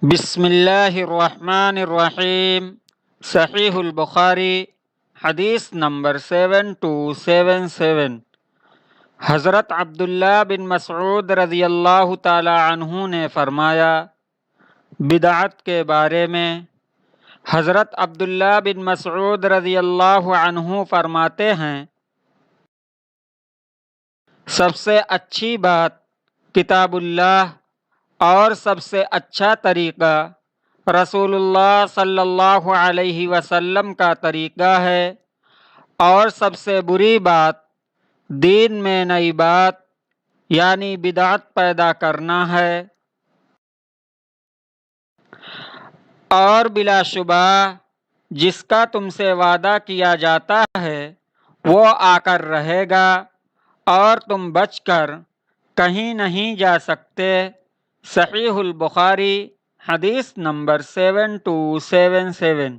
بسم اللہ الرحمن الرحیم۔ صحیح البخاری حدیث نمبر 7277۔ حضرت عبداللہ بن مسعود رضی اللہ تعالی عنہ نے فرمایا، بدعت کے بارے میں حضرت عبداللہ بن مسعود رضی اللہ عنہ فرماتے ہیں، سب سے اچھی بات کتاب اللہ اور سب سے اچھا طریقہ رسول اللہ صلی اللہ علیہ وسلم کا طریقہ ہے، اور سب سے بری بات دین میں نئی بات یعنی بدعت پیدا کرنا ہے، اور بلا شبہ جس کا تم سے وعدہ کیا جاتا ہے وہ آ کر رہے گا اور تم بچ کر کہیں نہیں جا سکتے۔ صحیح البخاری حدیث نمبر 7277۔